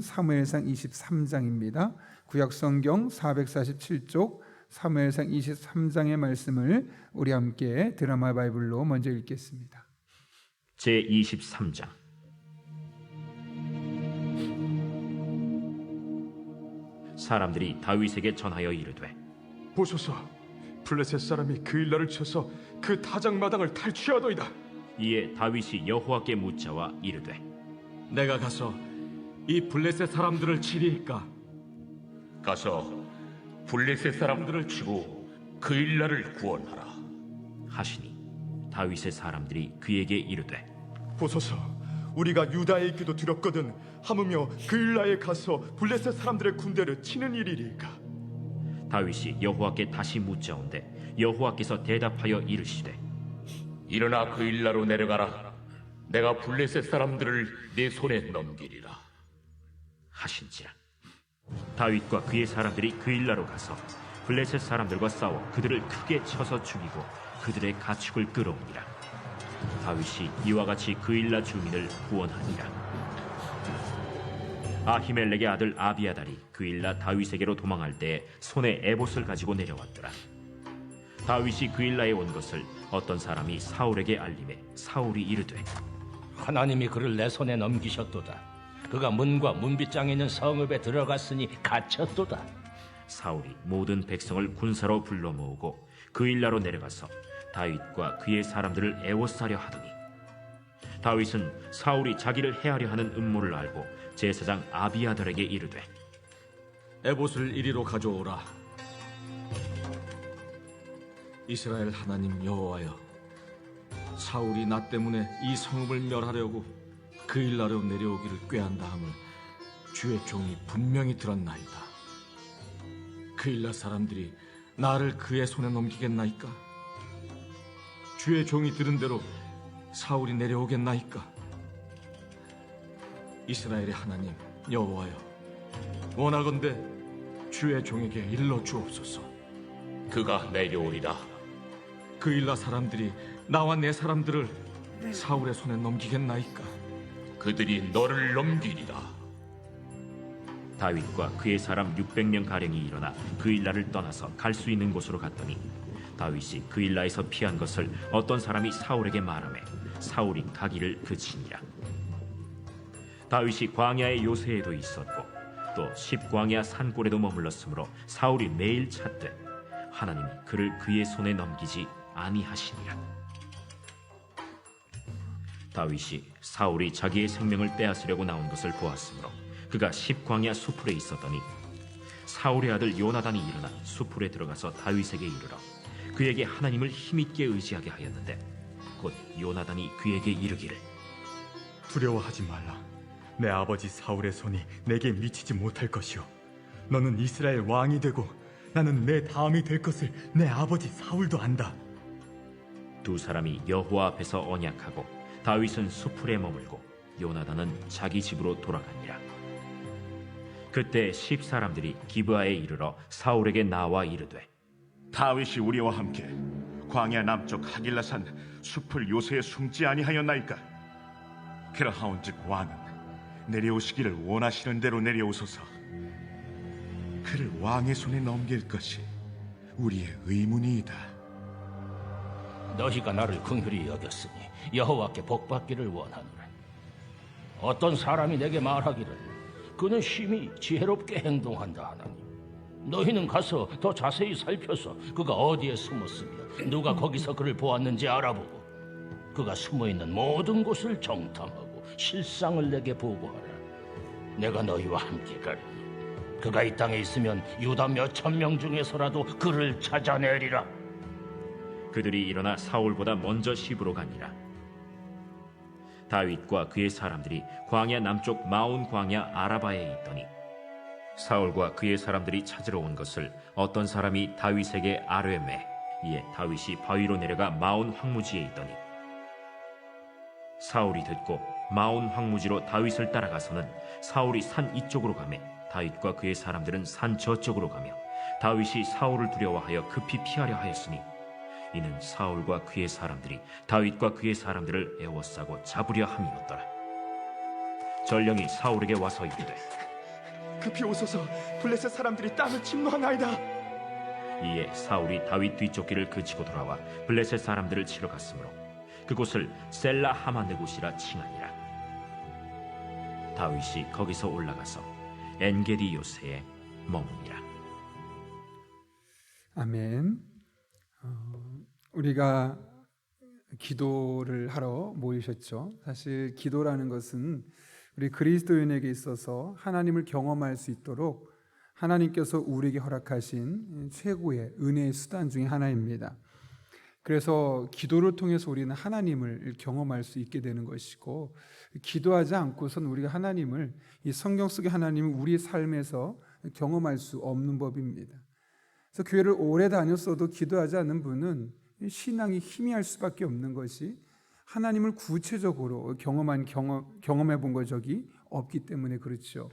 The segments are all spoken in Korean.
사무엘상 23장입니다. 구약성경 447쪽 사무엘상 23장의 말씀을 우리 함께 드라마 바이블로 먼저 읽겠습니다. 제23장. 사람들이 다윗에게 전하여 이르되, 보소서, 블레셋 사람이 그일라를 쳐서 그 타작마당을 탈취하더이다. 이에 다윗이 여호와께 묻자와 이르되, 내가 가서 이 블레셋 사람들을 치리이까? 가서 블레셋 사람들을 치고 그일라를 구원하라 하시니 다윗의 사람들이 그에게 이르되, 보소서, 우리가 유다에 있기도 들었거든 하무며 그일라에 가서 블레셋 사람들의 군대를 치는 일이리까? 다윗이 여호와께 다시 묻자온데 여호와께서 대답하여 이르시되, 일어나 그일라로 내려가라. 내가 블레셋 사람들을 내 손에 넘기리라 하신지라. 다윗과 그의 사람들이 그일라로 가서 블레셋 사람들과 싸워 그들을 크게 쳐서 죽이고 그들의 가축을 끌어오니라. 다윗이 이와 같이 그일라 주민을 구원하니라. 아히멜렉의 아들 아비아달이 그일라 다윗에게로 도망할 때 손에 에봇을 가지고 내려왔더라. 다윗이 그일라에 온 것을 어떤 사람이 사울에게 알림해 사울이 이르되, 하나님이 그를 내 손에 넘기셨도다. 그가 문과 문빗장에 있는 성읍에 들어갔으니 갇혔도다. 사울이 모든 백성을 군사로 불러 모으고 그일라로 내려가서 다윗과 그의 사람들을 애워싸려 하더니, 다윗은 사울이 자기를 해하려 하는 음모를 알고 제사장 아비아달에게 이르되, 에봇을 이리로 가져오라. 이스라엘 하나님 여호와여, 사울이 나 때문에 이 성읍을 멸하려고 그일라로 내려오기를 꾀한다 함을 주의 종이 분명히 들었나이다. 그일라 사람들이 나를 그의 손에 넘기겠나이까? 주의 종이 들은 대로 사울이 내려오겠나이까? 이스라엘의 하나님 여호와여, 원하건대 주의 종에게 일러 주옵소서. 그가 내려오리라. 그일라 사람들이 나와 내 사람들을 사울의 손에 넘기겠나이까? 그들이 너를 넘기리라. 다윗과 그의 사람 600명 가량이 일어나 그일라를 떠나서 갈 수 있는 곳으로 갔더니 다윗이 그일라에서 피한 것을 어떤 사람이 사울에게 말하매 사울이 가기를 그치니라. 다윗이 광야의 요새에도 있었고 또 십광야 산골에도 머물렀으므로 사울이 매일 찾되 하나님이 그를 그의 손에 넘기지 아니하시니라. 다윗이 사울이 자기의 생명을 빼앗으려고 나온 것을 보았으므로 그가 십광야 수풀에 있었더니 사울의 아들 요나단이 일어나 수풀에 들어가서 다윗에게 이르러 그에게 하나님을 힘있게 의지하게 하였는데, 곧 요나단이 그에게 이르기를, 두려워하지 말라. 내 아버지 사울의 손이 내게 미치지 못할 것이요, 너는 이스라엘 왕이 되고 나는 내 다음이 될 것을 내 아버지 사울도 안다. 두 사람이 여호와 앞에서 언약하고 다윗은 수풀에 머물고 요나단은 자기 집으로 돌아가니라. 그때 십 사람들이 기브아에 이르러 사울에게 나와 이르되, 다윗이 우리와 함께 광야 남쪽 하길라산 숲을 요새에 숨지 아니하였나이까? 그러하온즉 왕은 내려오시기를 원하시는 대로 내려오소서. 그를 왕의 손에 넘길 것이 우리의 의문이이다. 너희가 나를 긍휼히 여겼으니 여호와께 복받기를 원하노라. 어떤 사람이 내게 말하기를 그는 심히 지혜롭게 행동한다 하나니, 너희는 가서 더 자세히 살펴서 그가 어디에 숨었으며 누가 거기서 그를 보았는지 알아보고 그가 숨어있는 모든 곳을 정탐하고 실상을 내게 보고하라. 내가 너희와 함께 가리니 그가 이 땅에 있으면 유다 몇천 명 중에서라도 그를 찾아내리라. 그들이 일어나 사울보다 먼저 시브로 가니라. 다윗과 그의 사람들이 광야 남쪽 마온 광야 아라바에 있더니 사울과 그의 사람들이 찾으러 온 것을 어떤 사람이 다윗에게 아뢰매, 이에 다윗이 바위로 내려가 마온 황무지에 있더니 사울이 듣고 마온 황무지로 다윗을 따라가서는 사울이 산 이쪽으로 가매 다윗과 그의 사람들은 산 저쪽으로 가며 다윗이 사울을 두려워하여 급히 피하려 하였으니 이는 사울과 그의 사람들이 다윗과 그의 사람들을 애워싸고 잡으려 함이었더라. 전령이 사울에게 와서 이르되, 급히 오소서. 블레셋 사람들이 땅을 침노하나이다. 이에 사울이 다윗 뒤쫓기를 그치고 돌아와 블레셋 사람들을 치러 갔으므로 그곳을 셀라 하마느곳이라 칭하니라. 다윗이 거기서 올라가서 엔게디 요새에 머무니라. 아멘. 우리가 기도를 하러 모이셨죠. 사실 기도라는 것은 우리 그리스도인에게 있어서 하나님을 경험할 수 있도록 하나님께서 우리에게 허락하신 최고의 은혜의 수단 중에 하나입니다. 그래서 기도를 통해서 우리는 하나님을 경험할 수 있게 되는 것이고, 기도하지 않고선 우리가 하나님을, 이 성경 속의 하나님을 우리 삶에서 경험할 수 없는 법입니다. 그래서 교회를 오래 다녔어도 기도하지 않는 분은 신앙이 희미할 수밖에 없는 것이, 하나님을 구체적으로 경험해 본 적이 없기 때문에 그렇죠.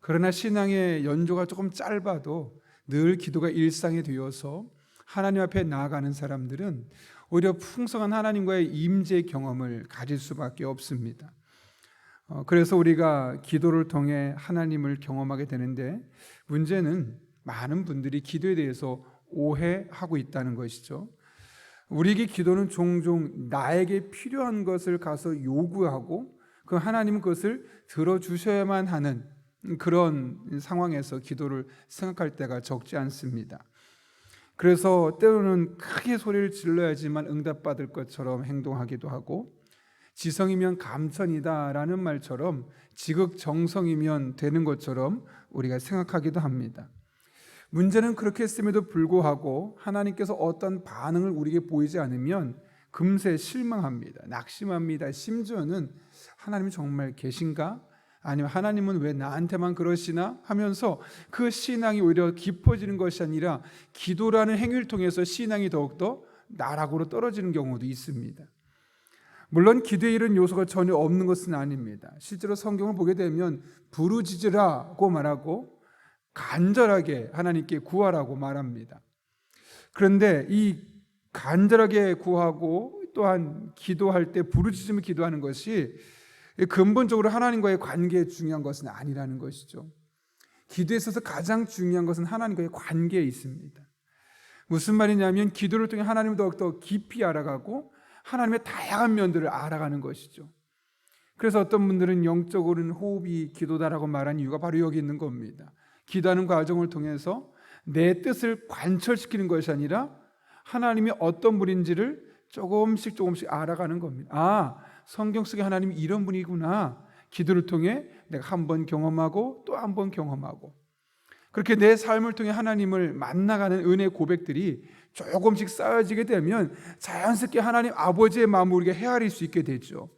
그러나 신앙의 연조가 조금 짧아도 늘 기도가 일상이 되어서 하나님 앞에 나아가는 사람들은 오히려 풍성한 하나님과의 임재 경험을 가질 수밖에 없습니다. 그래서 우리가 기도를 통해 하나님을 경험하게 되는데, 문제는 많은 분들이 기도에 대해서 오해하고 있다는 것이죠. 우리에게 기도는 종종 나에게 필요한 것을 가서 요구하고 그 하나님은 그것을 들어주셔야만 하는 그런 상황에서 기도를 생각할 때가 적지 않습니다. 그래서 때로는 크게 소리를 질러야지만 응답받을 것처럼 행동하기도 하고, 지성이면 감천이다라는 말처럼 지극정성이면 되는 것처럼 우리가 생각하기도 합니다. 문제는 그렇게 했음에도 불구하고 하나님께서 어떤 반응을 우리에게 보이지 않으면 금세 실망합니다. 낙심합니다. 심지어는 하나님이 정말 계신가? 아니면 하나님은 왜 나한테만 그러시나? 하면서 그 신앙이 오히려 깊어지는 것이 아니라 기도라는 행위를 통해서 신앙이 더욱더 나락으로 떨어지는 경우도 있습니다. 물론 기도에 이런 요소가 전혀 없는 것은 아닙니다. 실제로 성경을 보게 되면 부르짖으라고 말하고 간절하게 하나님께 구하라고 말합니다. 그런데 이 간절하게 구하고 또한 기도할 때 부르짖으며 기도하는 것이 근본적으로 하나님과의 관계에 중요한 것은 아니라는 것이죠. 기도에 있어서 가장 중요한 것은 하나님과의 관계에 있습니다. 무슨 말이냐면 기도를 통해 하나님을 더욱더 깊이 알아가고 하나님의 다양한 면들을 알아가는 것이죠. 그래서 어떤 분들은 영적으로는 호흡이 기도다라고 말한 이유가 바로 여기 있는 겁니다. 기도하는 과정을 통해서 내 뜻을 관철시키는 것이 아니라 하나님이 어떤 분인지를 조금씩 알아가는 겁니다. 성경 속에 하나님이 이런 분이구나. 기도를 통해 내가 한 번 경험하고 또 한 번 경험하고, 그렇게 내 삶을 통해 하나님을 만나가는 은혜 고백들이 조금씩 쌓여지게 되면 자연스럽게 하나님 아버지의 마음을 우리가 헤아릴 수 있게 되죠.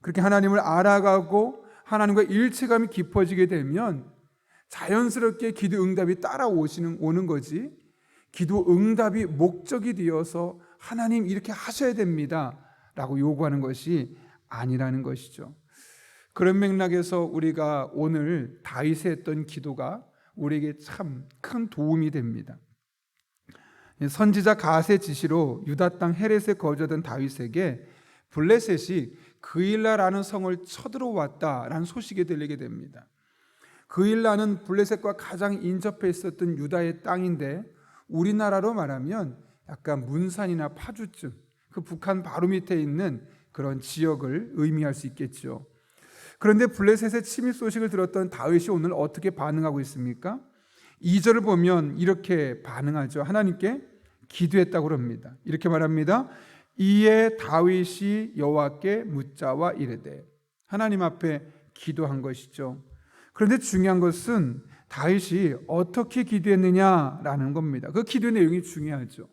그렇게 하나님을 알아가고 하나님과 일체감이 깊어지게 되면 자연스럽게 기도 응답이 오는 거지, 기도 응답이 목적이 되어서 하나님 이렇게 하셔야 됩니다 라고 요구하는 것이 아니라는 것이죠. 그런 맥락에서 우리가 오늘 다윗이 했던 기도가 우리에게 참 큰 도움이 됩니다. 선지자 갓의 지시로 유다 땅 헤렛에 거주하던 다윗에게 블레셋이 그일라라는 성을 쳐들어왔다라는 소식이 들리게 됩니다. 그일라는 블레셋과 가장 인접해 있었던 유다의 땅인데, 우리나라로 말하면 약간 문산이나 파주쯤, 그 북한 바로 밑에 있는 그런 지역을 의미할 수 있겠죠. 그런데 블레셋의 침입 소식을 들었던 다윗이 오늘 어떻게 반응하고 있습니까? 2절을 보면 이렇게 반응하죠. 하나님께 기도했다고 합니다. 이렇게 말합니다. 이에 다윗이 여호와께 묻자와 이르되, 하나님 앞에 기도한 것이죠. 그런데 중요한 것은 다윗이 어떻게 기도했느냐라는 겁니다. 그 기도의 내용이 중요하죠.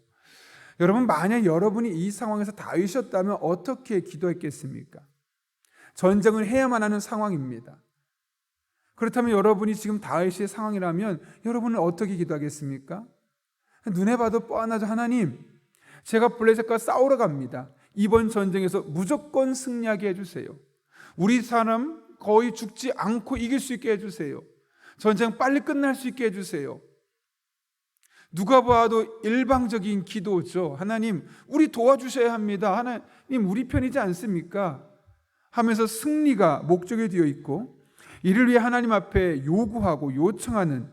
여러분, 만약 여러분이 이 상황에서 다윗이었다면 어떻게 기도했겠습니까? 전쟁을 해야만 하는 상황입니다. 그렇다면 여러분이 지금 다윗의 상황이라면 여러분은 어떻게 기도하겠습니까? 눈에 봐도 뻔하죠. 하나님, 제가 블레셋과 싸우러 갑니다. 이번 전쟁에서 무조건 승리하게 해주세요. 우리 사람 거의 죽지 않고 이길 수 있게 해주세요. 전쟁 빨리 끝날 수 있게 해주세요. 누가 봐도 일방적인 기도죠. 하나님, 우리 도와주셔야 합니다. 하나님, 우리 편이지 않습니까? 하면서 승리가 목적이 되어 있고, 이를 위해 하나님 앞에 요구하고 요청하는,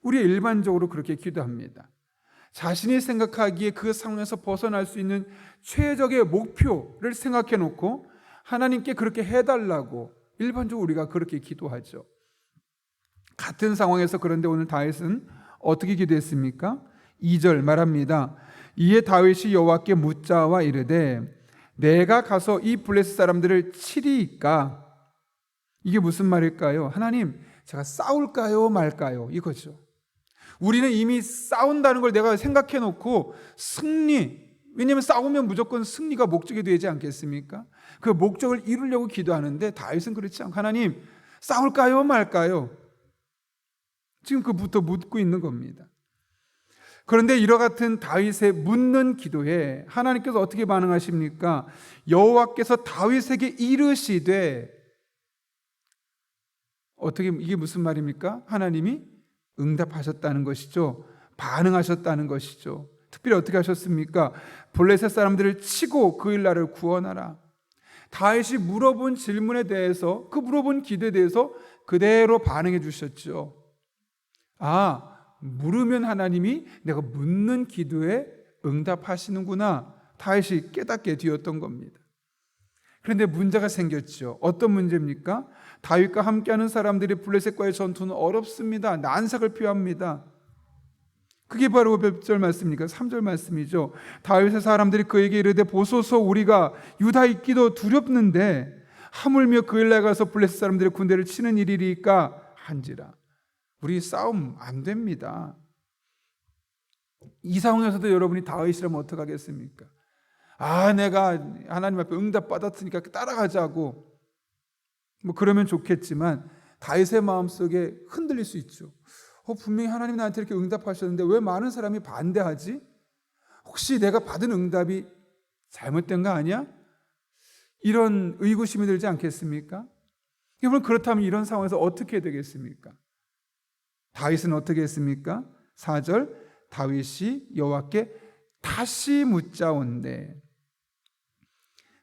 우리 일반적으로 그렇게 기도합니다. 자신이 생각하기에 그 상황에서 벗어날 수 있는 최적의 목표를 생각해 놓고 하나님께 그렇게 해달라고 일반적으로 우리가 그렇게 기도하죠. 같은 상황에서 그런데 오늘 다윗은 어떻게 기도했습니까? 2절 말합니다. 이에 다윗이 여호와께 묻자와 이르되 내가 가서 이 블레셋 사람들을 치리이까? 이게 무슨 말일까요? 하나님, 제가 싸울까요 말까요? 이거죠. 우리는 이미 싸운다는 걸 내가 생각해 놓고 왜냐하면 싸우면 무조건 승리가 목적이 되지 않겠습니까? 그 목적을 이루려고 기도하는데 다윗은 그렇지 않고 하나님, 싸울까요 말까요? 지금 그부터 묻고 있는 겁니다. 그런데 이와 같은 다윗의 묻는 기도에 하나님께서 어떻게 반응하십니까? 여호와께서 다윗에게 이르시되, 어떻게, 이게 무슨 말입니까? 하나님이 응답하셨다는 것이죠. 반응하셨다는 것이죠. 특별히 어떻게 하셨습니까? 블레셋 사람들을 치고 그 일나를 구원하라. 다윗이 물어본 질문에 대해서, 그 물어본 기도에 대해서 그대로 반응해 주셨죠. 물으면 하나님이 내가 묻는 기도에 응답하시는구나, 다윗이 깨닫게 되었던 겁니다. 그런데 문제가 생겼죠. 어떤 문제입니까? 다윗과 함께하는 사람들이 블레셋과의 전투는 어렵습니다. 난색을 표합니다. 그게 바로 몇 절 말씀입니까? 3절 말씀이죠. 다윗의 사람들이 그에게 이르되 보소서, 우리가 유다 있기도 두렵는데 하물며 그 일날 가서 블레셋 사람들의 군대를 치는 일이리까 한지라. 우리 싸움 안 됩니다. 이 상황에서도 여러분이 다윗이라면 어떡하겠습니까? 내가 하나님 앞에 응답 받았으니까 따라가자고 그러면 좋겠지만 다윗의 마음속에 흔들릴 수 있죠. 분명히 하나님이 나한테 이렇게 응답하셨는데 왜 많은 사람이 반대하지? 혹시 내가 받은 응답이 잘못된 거 아니야? 이런 의구심이 들지 않겠습니까? 여러분, 그렇다면 이런 상황에서 어떻게 되겠습니까? 다윗은 어떻게 했습니까? 4절, 다윗이 여호와께 다시 묻자온대.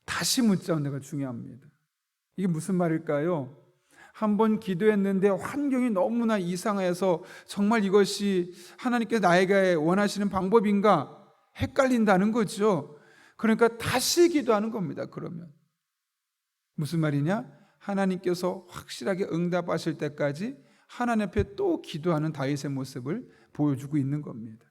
다시 묻자온대가 중요합니다. 이게 무슨 말일까요? 한번 기도했는데 환경이 너무나 이상해서 정말 이것이 하나님께서 나에게 원하시는 방법인가 헷갈린다는 거죠. 그러니까 다시 기도하는 겁니다. 그러면 무슨 말이냐? 하나님께서 확실하게 응답하실 때까지 하나님 앞에 또 기도하는 다윗의 모습을 보여주고 있는 겁니다.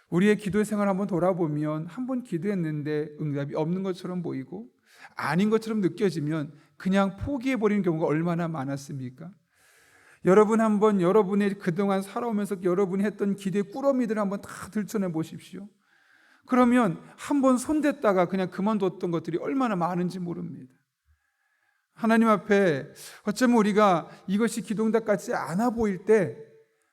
우리의 기도 생활 한번 돌아보면 한번 기도했는데 응답이 없는 것처럼 보이고 아닌 것처럼 느껴지면 그냥 포기해버리는 경우가 얼마나 많았습니까? 여러분 한번 여러분의 그동안 살아오면서 여러분이 했던 기도의 꾸러미들을 한번 다 들춰내 보십시오. 그러면 한번 손댔다가 그냥 그만뒀던 것들이 얼마나 많은지 모릅니다. 하나님 앞에 어쩌면 우리가 이것이 기도응답 같지 않아 보일 때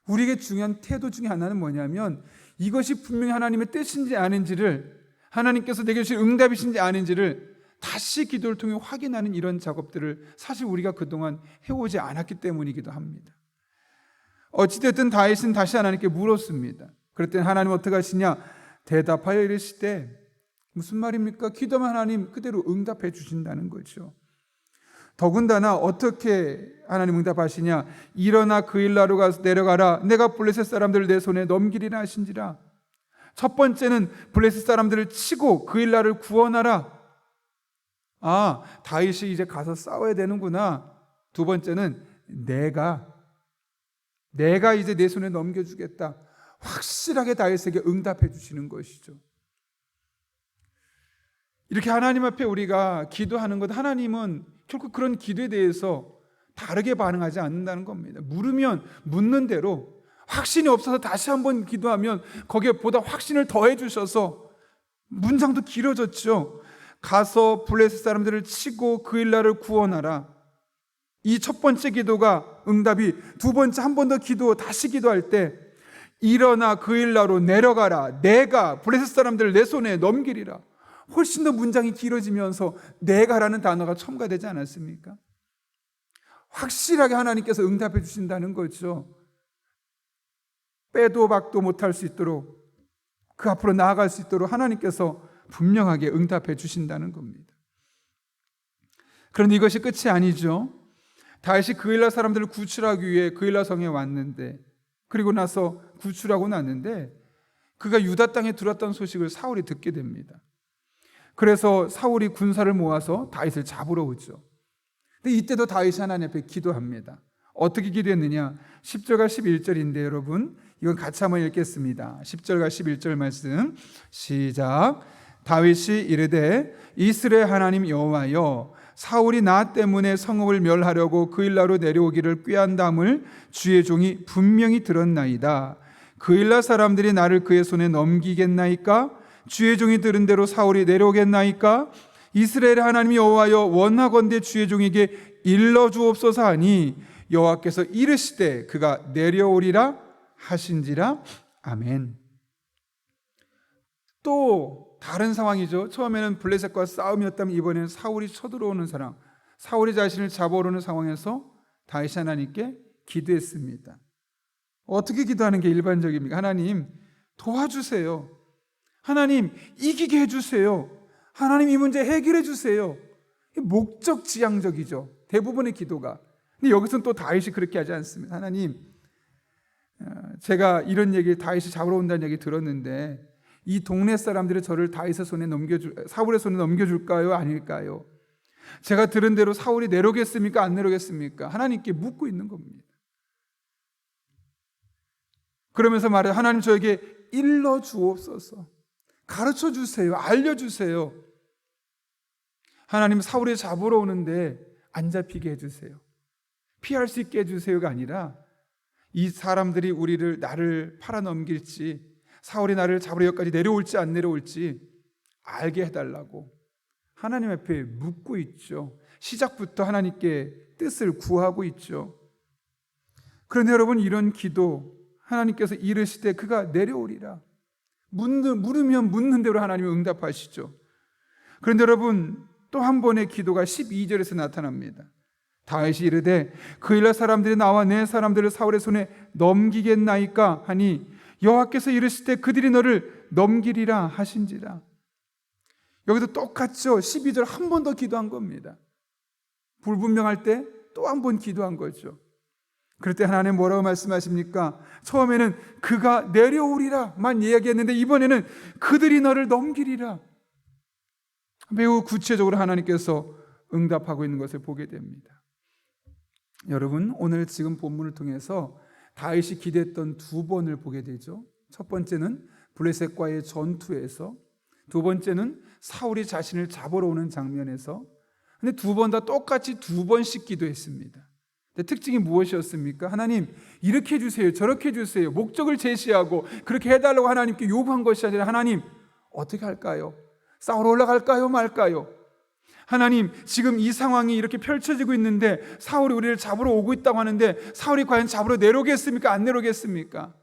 우리에게 중요한 태도 중에 하나는 뭐냐면 이것이 분명히 하나님의 뜻인지 아닌지를, 하나님께서 내게 주신 응답이신지 아닌지를 다시 기도를 통해 확인하는 이런 작업들을 사실 우리가 그동안 해오지 않았기 때문이기도 합니다. 어찌됐든 다윗은 다시 하나님께 물었습니다. 그럴 땐 하나님 어떻게 하시냐? 대답하여 이르시되, 무슨 말입니까? 기도하면 하나님 그대로 응답해 주신다는 거죠. 더군다나 어떻게 하나님 응답하시냐? 일어나 그 일나로 가서 내려가라. 내가 블레셋 사람들을 내 손에 넘기리라 하신지라. 첫 번째는 블레셋 사람들을 치고 그 일나를 구원하라. 다윗이 이제 가서 싸워야 되는구나. 두 번째는 내가 이제 내 손에 넘겨주겠다. 확실하게 다윗에게 응답해 주시는 것이죠. 이렇게 하나님 앞에 우리가 기도하는 것, 하나님은 결국 그런 기도에 대해서 다르게 반응하지 않는다는 겁니다. 물으면 묻는 대로, 확신이 없어서 다시 한번 기도하면 거기에 보다 확신을 더해 주셔서 문장도 길어졌죠. 가서 블레셋 사람들을 치고 그 일나를 구원하라. 이 첫 번째 기도가 응답이, 두 번째 한 번 더 다시 기도할 때 일어나 그 일나로 내려가라. 내가 블레셋 사람들을 내 손에 넘기리라. 훨씬 더 문장이 길어지면서 내가라는 단어가 첨가되지 않았습니까? 확실하게 하나님께서 응답해 주신다는 거죠. 빼도 박도 못할 수 있도록, 그 앞으로 나아갈 수 있도록 하나님께서 분명하게 응답해 주신다는 겁니다. 그런데 이것이 끝이 아니죠. 다윗이 그일라 사람들을 구출하기 위해 그일라 성에 왔는데, 그리고 나서 구출하고 났는데 그가 유다 땅에 들어왔다는 소식을 사울이 듣게 됩니다. 그래서 사울이 군사를 모아서 다윗을 잡으러 오죠. 근데 이때도 다윗이 하나님 앞에 기도합니다. 어떻게 기도했느냐? 10절과 11절인데 여러분 이건 같이 한번 읽겠습니다. 10절과 11절 말씀 시작. 다윗이 이르되 이스라엘 하나님 여호와여, 사울이 나 때문에 성읍을 멸하려고 그일라로 내려오기를 꾀한다함을 주의 종이 분명히 들었나이다. 그일라 사람들이 나를 그의 손에 넘기겠나이까? 주의 종이 들은 대로 사울이 내려오겠나이까? 이스라엘 하나님 여호와여, 원하건대 주의 종에게 일러 주옵소서 하니 여호와께서 이르시되 그가 내려오리라 하신지라. 아멘. 또 다른 상황이죠. 처음에는 블레셋과 싸움이었다면 이번에는 사울이 쳐들어오는 상황, 사울이 자신을 잡아오는 상황에서 다윗이 하나님께 기도했습니다. 어떻게 기도하는 게 일반적입니까? 하나님 도와주세요. 하나님 이기게 해주세요. 하나님 이 문제 해결해 주세요. 목적지향적이죠, 대부분의 기도가. 근데 여기서는 또 다윗이 그렇게 하지 않습니다. 하나님, 제가 이런 얘기, 다윗이 잡으러 온다는 얘기 들었는데 이 동네 사람들이 저를 다윗의 손에 사울의 손에 넘겨줄까요? 아닐까요? 제가 들은 대로 사울이 내려오겠습니까? 안 내려오겠습니까? 하나님께 묻고 있는 겁니다. 그러면서 말해요. 하나님 저에게 일러 주옵소서. 가르쳐 주세요. 알려주세요. 하나님 사울이 잡으러 오는데 안 잡히게 해주세요. 피할 수 있게 해주세요가 아니라 이 사람들이 나를 팔아넘길지, 사울이 나를 잡으러 여기까지 내려올지 안 내려올지 알게 해달라고 하나님 앞에 묻고 있죠. 시작부터 하나님께 뜻을 구하고 있죠. 그런데 여러분, 이런 기도 하나님께서 이르시되 그가 내려오리라. 물으면 묻는 대로 하나님이 응답하시죠. 그런데 여러분, 또 한 번의 기도가 12절에서 나타납니다. 다윗이 이르되 그일라 사람들이 나와 내 사람들을 사울의 손에 넘기겠나이까 하니 여호와께서 이르실 때 그들이 너를 넘기리라 하신지라. 여기도 똑같죠. 12절 한 번 더 기도한 겁니다. 불분명할 때 또 한 번 기도한 거죠. 그럴 때 하나님 뭐라고 말씀하십니까? 처음에는 그가 내려오리라만 이야기했는데 이번에는 그들이 너를 넘기리라. 매우 구체적으로 하나님께서 응답하고 있는 것을 보게 됩니다. 여러분, 오늘 지금 본문을 통해서 다윗이 기도했던 두 번을 보게 되죠. 첫 번째는 블레셋과의 전투에서, 두 번째는 사울이 자신을 잡으러 오는 장면에서. 근데 두 번 다 똑같이 두 번씩 기도했습니다. 근데 특징이 무엇이었습니까? 하나님 이렇게 해주세요, 저렇게 해주세요, 목적을 제시하고 그렇게 해달라고 하나님께 요구한 것이 아니라 하나님 어떻게 할까요? 싸우러 올라갈까요 말까요? 하나님 지금 이 상황이 이렇게 펼쳐지고 있는데 사울이 우리를 잡으러 오고 있다고 하는데 사울이 과연 잡으러 내려오겠습니까? 안 내려오겠습니까?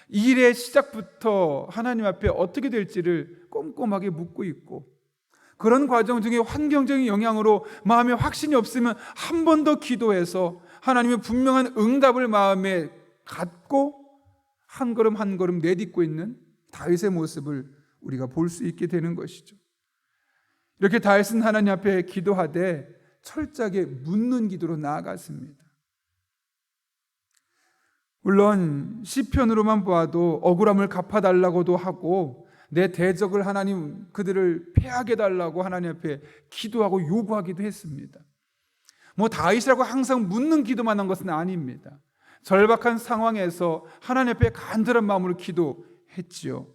이 일의 시작부터 하나님 앞에 어떻게 될지를 꼼꼼하게 묻고 있고, 그런 과정 중에 환경적인 영향으로 마음에 확신이 없으면 한 번 더 기도해서 하나님의 분명한 응답을 마음에 갖고 한 걸음 한 걸음 내딛고 있는 다윗의 모습을 우리가 볼 수 있게 되는 것이죠. 이렇게 다윗은 하나님 앞에 기도하되 철저하게 묻는 기도로 나아갔습니다. 물론 시편으로만 보아도 억울함을 갚아달라고도 하고 내 대적을 하나님 그들을 패하게 달라고 하나님 앞에 기도하고 요구하기도 했습니다. 다윗이라고 항상 묻는 기도만 한 것은 아닙니다. 절박한 상황에서 하나님 앞에 간절한 마음으로 기도했지요.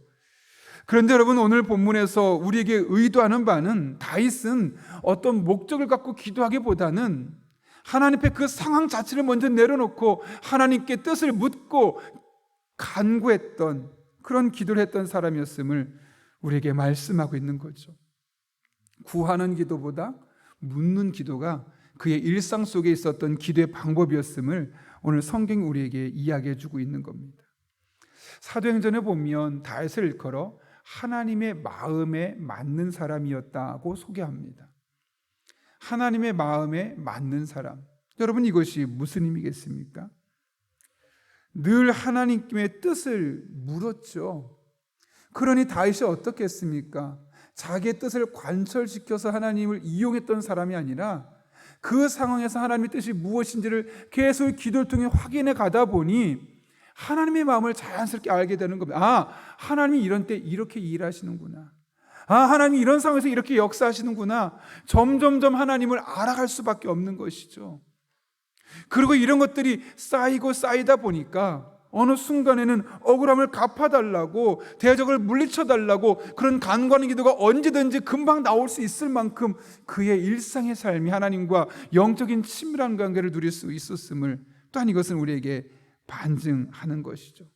그런데 여러분, 오늘 본문에서 우리에게 의도하는 바는 다윗은 어떤 목적을 갖고 기도하기보다는 하나님 앞에 그 상황 자체를 먼저 내려놓고 하나님께 뜻을 묻고 간구했던 그런 기도를 했던 사람이었음을 우리에게 말씀하고 있는 거죠. 구하는 기도보다 묻는 기도가 그의 일상 속에 있었던 기도의 방법이었음을 오늘 성경이 우리에게 이야기해 주고 있는 겁니다. 사도행전에 보면 다윗을 일컬어 하나님의 마음에 맞는 사람이었다고 소개합니다. 하나님의 마음에 맞는 사람. 여러분, 이것이 무슨 의미겠습니까? 늘 하나님의 뜻을 물었죠. 그러니 다윗이 어떻게 했습니까? 자기의 뜻을 관철시켜서 하나님을 이용했던 사람이 아니라 그 상황에서 하나님의 뜻이 무엇인지를 계속 기도를 통해 확인해 가다 보니 하나님의 마음을 자연스럽게 알게 되는 겁니다. 아, 하나님이 이런 때 이렇게 일하시는구나. 아, 하나님이 이런 상황에서 이렇게 역사하시는구나. 점점점 하나님을 알아갈 수밖에 없는 것이죠. 그리고 이런 것들이 쌓이고 쌓이다 보니까 어느 순간에는 억울함을 갚아달라고, 대적을 물리쳐달라고 그런 간구하는 기도가 언제든지 금방 나올 수 있을 만큼 그의 일상의 삶이 하나님과 영적인 친밀한 관계를 누릴 수 있었음을 또한 이것은 우리에게 반증하는 것이죠.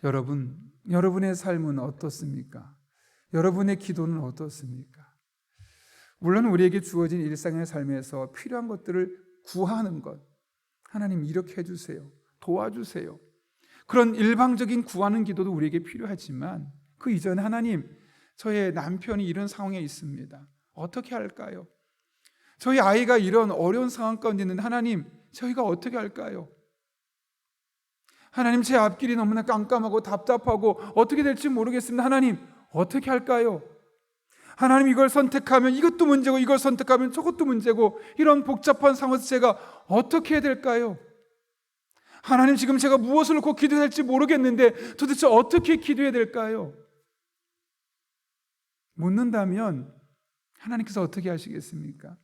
여러분, 여러분의 삶은 어떻습니까? 여러분의 기도는 어떻습니까? 물론 우리에게 주어진 일상의 삶에서 필요한 것들을 구하는 것, 하나님 이렇게 해주세요, 도와주세요, 그런 일방적인 구하는 기도도 우리에게 필요하지만 그 이전에 하나님, 저의 남편이 이런 상황에 있습니다. 어떻게 할까요? 저희 아이가 이런 어려운 상황 가운데 있는데 하나님, 저희가 어떻게 할까요? 하나님, 제 앞길이 너무나 깜깜하고 답답하고 어떻게 될지 모르겠습니다. 하나님, 어떻게 할까요? 하나님, 이걸 선택하면 이것도 문제고 이걸 선택하면 저것도 문제고 이런 복잡한 상황에서 제가 어떻게 해야 될까요? 하나님, 지금 제가 무엇을 놓고 기도해야 할지 모르겠는데 도대체 어떻게 기도해야 될까요? 묻는다면 하나님께서 어떻게 하시겠습니까?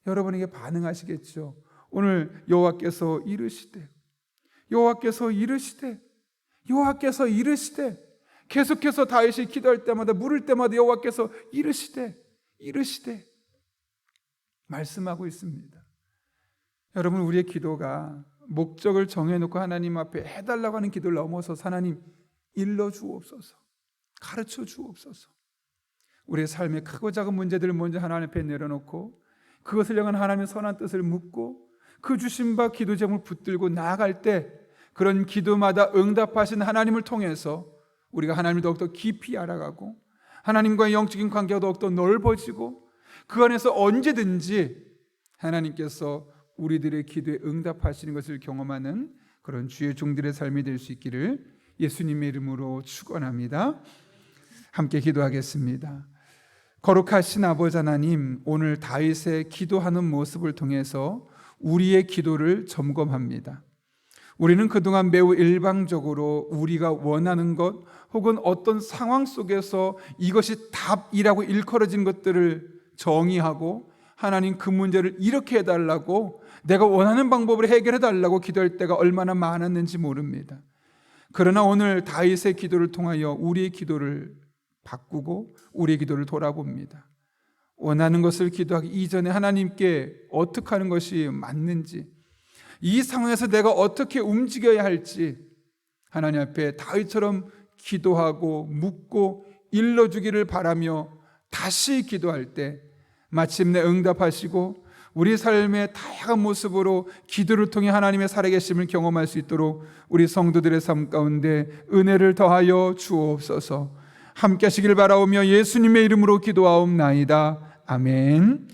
여러분에게 반응하시겠죠. 오늘 여호와께서 이르시되 계속해서 다윗이 기도할 때마다 물을 때마다 여호와께서 이르시되 말씀하고 있습니다. 여러분, 우리의 기도가 목적을 정해놓고 하나님 앞에 해달라고 하는 기도를 넘어서 하나님 일러 주옵소서, 가르쳐 주옵소서. 우리의 삶의 크고 작은 문제들을 먼저 하나님 앞에 내려놓고 그것을 향한 하나님의 선한 뜻을 묻고 그 주신 바 기도 제목을 붙들고 나아갈 때 그런 기도마다 응답하신 하나님을 통해서 우리가 하나님을 더욱더 깊이 알아가고 하나님과의 영적인 관계가 더욱더 넓어지고 그 안에서 언제든지 하나님께서 우리들의 기도에 응답하시는 것을 경험하는 그런 주의 종들의 삶이 될 수 있기를 예수님의 이름으로 축원합니다. 함께 기도하겠습니다. 거룩하신 아버지 하나님, 오늘 다윗의 기도하는 모습을 통해서 우리의 기도를 점검합니다. 우리는 그동안 매우 일방적으로 우리가 원하는 것 혹은 어떤 상황 속에서 이것이 답이라고 일컬어진 것들을 정의하고 하나님, 그 문제를 이렇게 해달라고, 내가 원하는 방법으로 해결해달라고 기도할 때가 얼마나 많았는지 모릅니다. 그러나 오늘 다윗의 기도를 통하여 우리의 기도를 바꾸고 우리의 기도를 돌아봅니다. 원하는 것을 기도하기 이전에 하나님께 어떻게 하는 것이 맞는지, 이 상황에서 내가 어떻게 움직여야 할지 하나님 앞에 다윗처럼 기도하고 묻고 일러주기를 바라며 다시 기도할 때 마침내 응답하시고 우리 삶의 다양한 모습으로 기도를 통해 하나님의 살아계심을 경험할 수 있도록 우리 성도들의 삶 가운데 은혜를 더하여 주옵소서. 함께 하시길 바라오며 예수님의 이름으로 기도하옵나이다. 아멘.